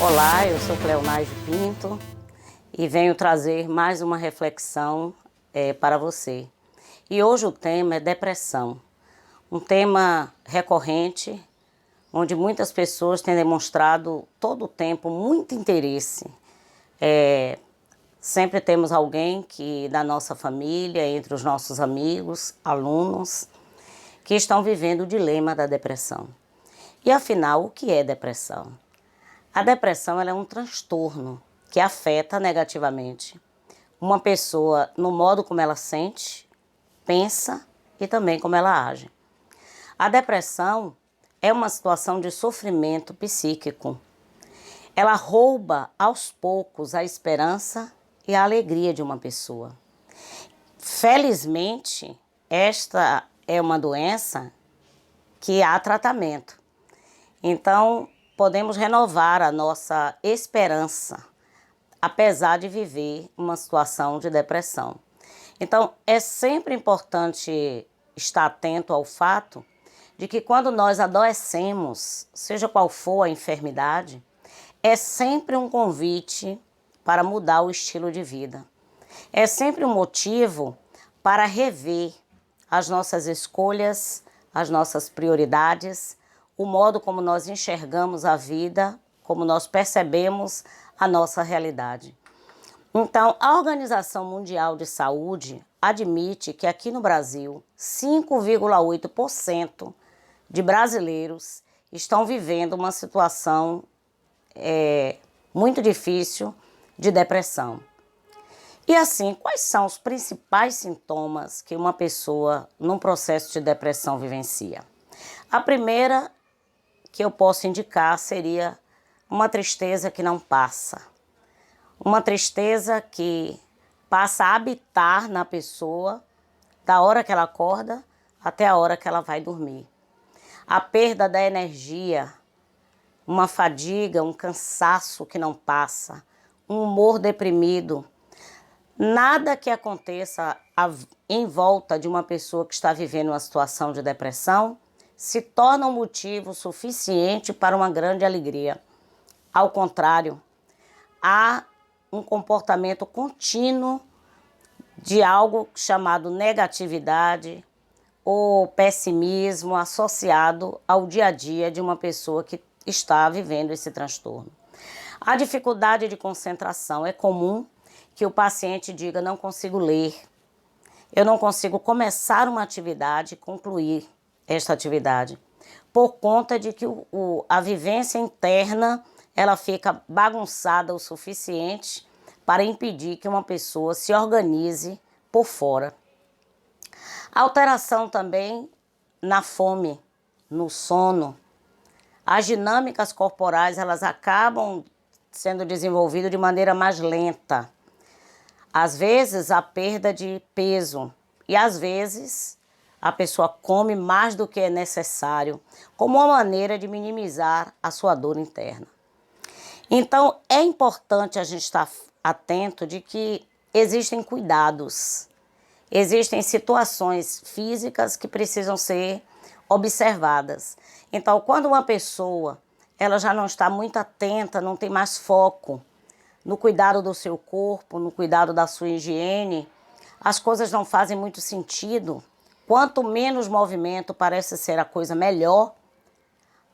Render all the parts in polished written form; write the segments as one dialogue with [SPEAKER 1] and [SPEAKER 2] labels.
[SPEAKER 1] Olá, eu sou Cleonais Pinto e venho trazer mais uma reflexão para você. E hoje o tema é depressão, um tema recorrente, onde muitas pessoas têm demonstrado todo o tempo muito interesse. Sempre temos alguém que da nossa família, entre os nossos amigos, alunos, que estão vivendo o dilema da depressão. E afinal, o que é depressão? A depressão ela é um transtorno que afeta negativamente uma pessoa no modo como ela sente, pensa e também como ela age. A depressão é uma situação de sofrimento psíquico. Ela rouba aos poucos a esperança e a alegria de uma pessoa. Felizmente, esta é uma doença que há tratamento. Então, podemos renovar a nossa esperança, apesar de viver uma situação de depressão. Então, é sempre importante estar atento ao fato de que quando nós adoecemos, seja qual for a enfermidade, é sempre um convite para mudar o estilo de vida. É sempre um motivo para rever as nossas escolhas, as nossas prioridades, o modo como nós enxergamos a vida, como nós percebemos a nossa realidade. Então, a Organização Mundial de Saúde admite que aqui no Brasil, 5,8% de brasileiros estão vivendo uma situação muito difícil de depressão. E assim, quais são os principais sintomas que uma pessoa num processo de depressão vivencia? A primeira que eu posso indicar seria uma tristeza que não passa. Uma tristeza que passa a habitar na pessoa da hora que ela acorda até a hora que ela vai dormir. A perda da energia, uma fadiga, um cansaço que não passa, um humor deprimido. Nada que aconteça em volta de uma pessoa que está vivendo uma situação de depressão se torna um motivo suficiente para uma grande alegria. Ao contrário, há um comportamento contínuo de algo chamado negatividade ou pessimismo associado ao dia a dia de uma pessoa que está vivendo esse transtorno. A dificuldade de concentração é comum que o paciente diga: não consigo ler, eu não consigo começar uma atividade e concluir esta atividade, por conta de que a vivência interna ela fica bagunçada o suficiente para impedir que uma pessoa se organize por fora. Alteração também na fome, no sono. As dinâmicas corporais elas acabam sendo desenvolvidas de maneira mais lenta. Às vezes a perda de peso e às vezes a pessoa come mais do que é necessário, como uma maneira de minimizar a sua dor interna. Então, é importante a gente estar atento de que existem cuidados, existem situações físicas que precisam ser observadas. Então, quando uma pessoa ela já não está muito atenta, não tem mais foco no cuidado do seu corpo, no cuidado da sua higiene, as coisas não fazem muito sentido. Quanto menos movimento parece ser a coisa melhor,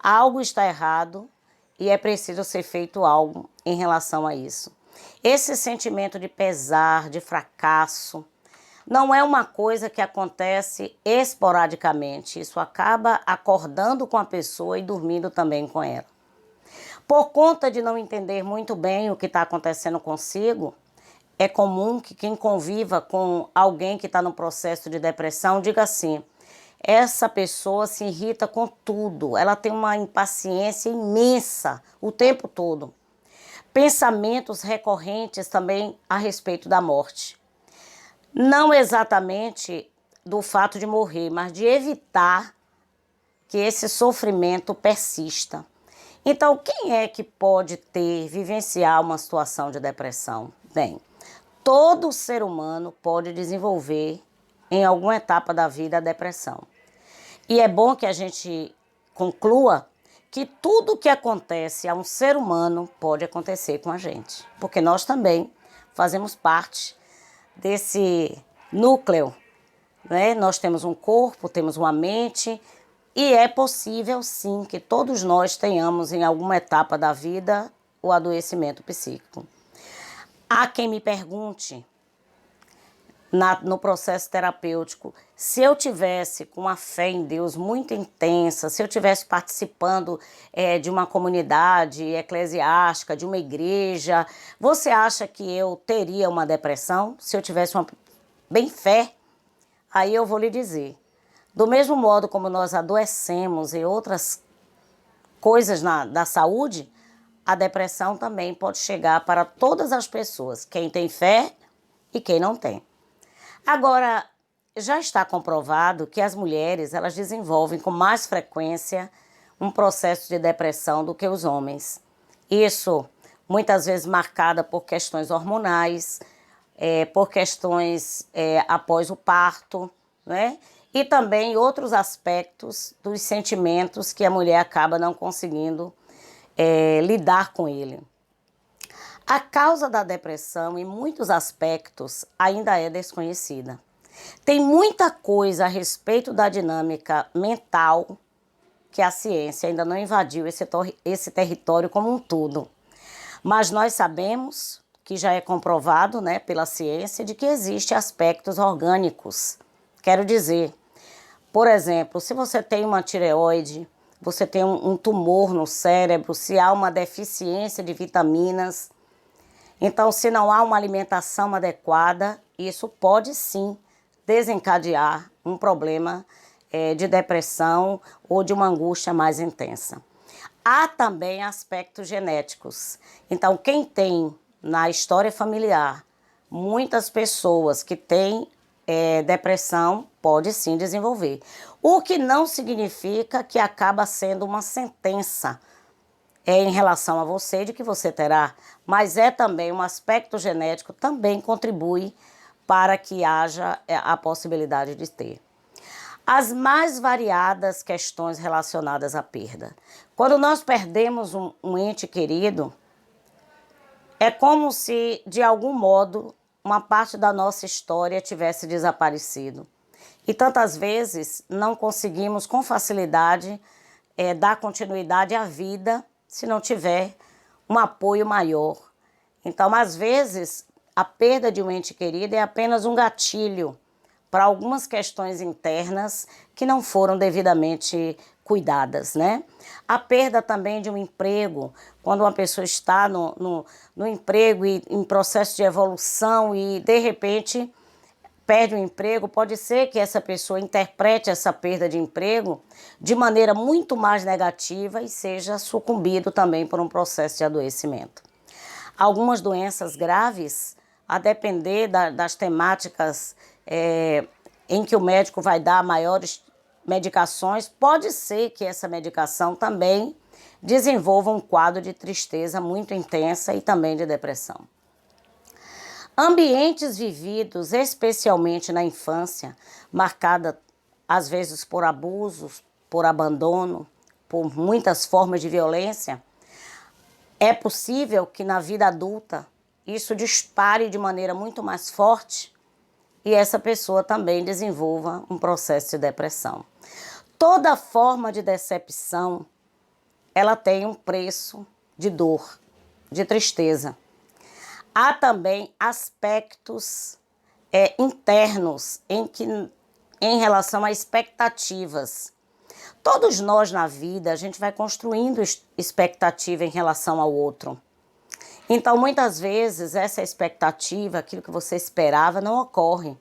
[SPEAKER 1] algo está errado e é preciso ser feito algo em relação a isso. Esse sentimento de pesar, de fracasso, não é uma coisa que acontece esporadicamente. Isso acaba acordando com a pessoa e dormindo também com ela. Por conta de não entender muito bem o que está acontecendo consigo, é comum que quem conviva com alguém que está no processo de depressão diga assim: essa pessoa se irrita com tudo, ela tem uma impaciência imensa o tempo todo. Pensamentos recorrentes também a respeito da morte. Não exatamente do fato de morrer, mas de evitar que esse sofrimento persista. Então, quem é que pode vivenciar uma situação de depressão? Bem, todo ser humano pode desenvolver em alguma etapa da vida a depressão. E é bom que a gente conclua que tudo que acontece a um ser humano pode acontecer com a gente, porque nós também fazemos parte desse núcleo, né? Nós temos um corpo, temos uma mente, e é possível sim que todos nós tenhamos em alguma etapa da vida o adoecimento psíquico. Há quem me pergunte no processo terapêutico, se eu tivesse com uma fé em Deus muito intensa, se eu tivesse participando de uma comunidade eclesiástica, de uma igreja, você acha que eu teria uma depressão? Se eu tivesse uma bem fé? Aí eu vou lhe dizer, do mesmo modo como nós adoecemos em outras coisas da saúde, a depressão também pode chegar para todas as pessoas, quem tem fé e quem não tem. Agora, já está comprovado que as mulheres elas desenvolvem com mais frequência um processo de depressão do que os homens. Isso muitas vezes marcada por questões hormonais, por questões após o parto, né? E também outros aspectos dos sentimentos que a mulher acaba não conseguindo lidar com ele. A causa da depressão, em muitos aspectos, ainda é desconhecida. Tem muita coisa a respeito da dinâmica mental que a ciência ainda não invadiu esse território como um todo. Mas nós sabemos que já é comprovado, né, pela ciência de que existem aspectos orgânicos. Quero dizer, por exemplo, se você tem uma tireoide, você tem um tumor no cérebro, se há uma deficiência de vitaminas, então, se não há uma alimentação adequada, isso pode sim desencadear um problema de depressão ou de uma angústia mais intensa. Há também aspectos genéticos. Então, quem tem na história familiar muitas pessoas que têm depressão, pode sim desenvolver. O que não significa que acaba sendo uma sentença em relação a você, de que você terá, mas é também um aspecto genético, também contribui para que haja a possibilidade de ter. As mais variadas questões relacionadas à perda. Quando nós perdemos um ente querido, é como se, de algum modo, uma parte da nossa história tivesse desaparecido. E tantas vezes não conseguimos com facilidade dar continuidade à vida se não tiver um apoio maior. Então, às vezes, a perda de um ente querido é apenas um gatilho para algumas questões internas que não foram devidamente cuidadas, né? A perda também de um emprego, quando uma pessoa está no emprego e em processo de evolução e, de repente, perde o emprego, pode ser que essa pessoa interprete essa perda de emprego de maneira muito mais negativa e seja sucumbido também por um processo de adoecimento. Algumas doenças graves, a depender das temáticas em que o médico vai dar maiores medicações, pode ser que essa medicação também desenvolva um quadro de tristeza muito intensa e também de depressão. Ambientes vividos, especialmente na infância, marcada às vezes por abusos, por abandono, por muitas formas de violência, é possível que na vida adulta isso dispare de maneira muito mais forte e essa pessoa também desenvolva um processo de depressão. Toda forma de decepção, ela tem um preço de dor, de tristeza. Há também aspectos internos em relação a expectativas. Todos nós na vida, a gente vai construindo expectativa em relação ao outro. Então, muitas vezes, essa expectativa, aquilo que você esperava, não ocorre.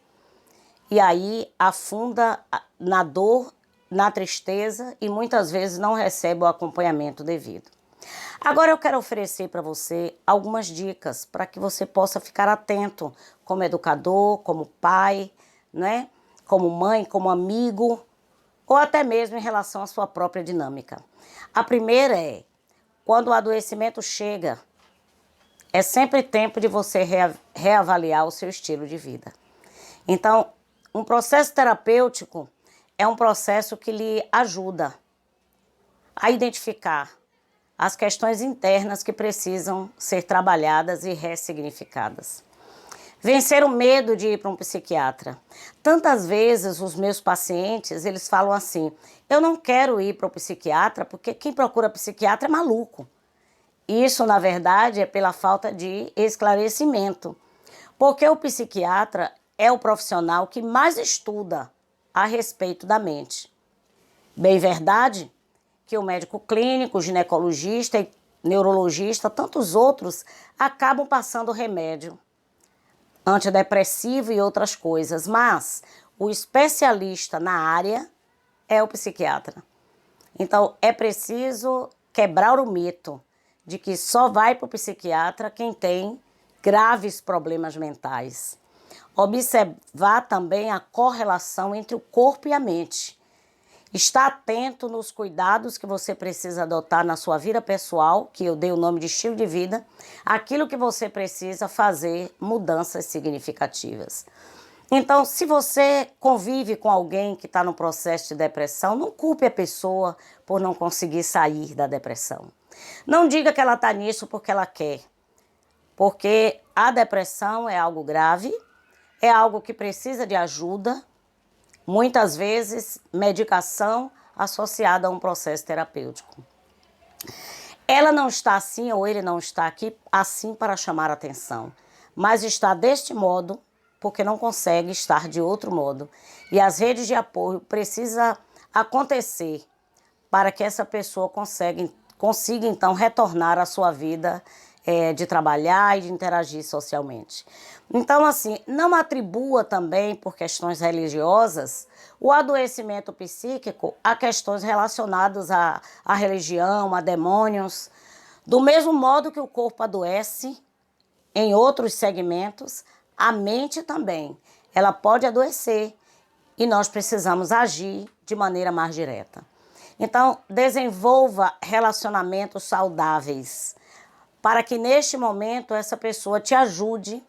[SPEAKER 1] E aí afunda na dor, na tristeza e muitas vezes não recebe o acompanhamento devido. Agora eu quero oferecer para você algumas dicas para que você possa ficar atento como educador, como pai, né? Como mãe, como amigo, ou até mesmo em relação à sua própria dinâmica. A primeira é, quando o adoecimento chega, é sempre tempo de você reavaliar o seu estilo de vida. Então, um processo terapêutico é um processo que lhe ajuda a identificar as questões internas que precisam ser trabalhadas e ressignificadas. Vencer o medo de ir para um psiquiatra. Tantas vezes os meus pacientes, eles falam assim, eu não quero ir para o psiquiatra porque quem procura psiquiatra é maluco. Isso, na verdade, é pela falta de esclarecimento. Porque o psiquiatra é o profissional que mais estuda a respeito da mente. Bem verdade que o médico clínico, o ginecologista e neurologista, tantos outros, acabam passando remédio antidepressivo e outras coisas, mas o especialista na área é o psiquiatra. Então, é preciso quebrar o mito de que só vai para o psiquiatra quem tem graves problemas mentais. Observar também a correlação entre o corpo e a mente. Estar atento nos cuidados que você precisa adotar na sua vida pessoal, que eu dei o nome de estilo de vida, aquilo que você precisa fazer mudanças significativas. Então, se você convive com alguém que está no processo de depressão, não culpe a pessoa por não conseguir sair da depressão. Não diga que ela está nisso porque ela quer, porque a depressão é algo grave, é algo que precisa de ajuda, muitas vezes medicação associada a um processo terapêutico. Ela não está assim, ou ele não está aqui assim para chamar atenção, mas está deste modo porque não consegue estar de outro modo. E as redes de apoio precisam acontecer para que essa pessoa consiga então retornar à sua vida de trabalhar e de interagir socialmente. Então, assim, não atribua também, por questões religiosas, o adoecimento psíquico a questões relacionadas à religião, a demônios. Do mesmo modo que o corpo adoece em outros segmentos, a mente também. Ela pode adoecer e nós precisamos agir de maneira mais direta. Então, desenvolva relacionamentos saudáveis para que neste momento essa pessoa te ajude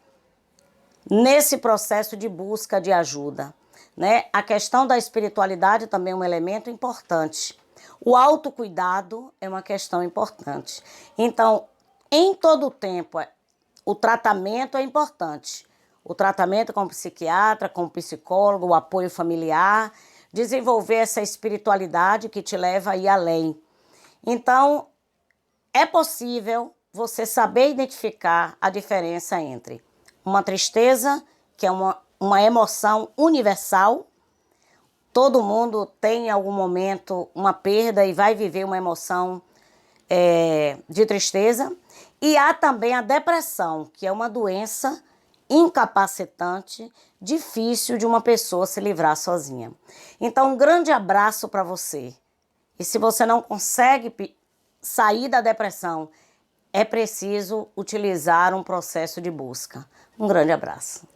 [SPEAKER 1] nesse processo de busca de ajuda, né? A questão da espiritualidade também é um elemento importante. O autocuidado é uma questão importante. Então, em todo o tempo, o tratamento é importante. O tratamento com o psiquiatra, com o psicólogo, o apoio familiar, desenvolver essa espiritualidade que te leva a ir além. Então, é possível você saber identificar a diferença entre uma tristeza, que é uma emoção universal. Todo mundo tem em algum momento uma perda e vai viver uma emoção de tristeza. E há também a depressão, que é uma doença incapacitante, difícil de uma pessoa se livrar sozinha. Então, um grande abraço para você. E se você não consegue sair da depressão, é preciso utilizar um processo de busca. Um grande abraço.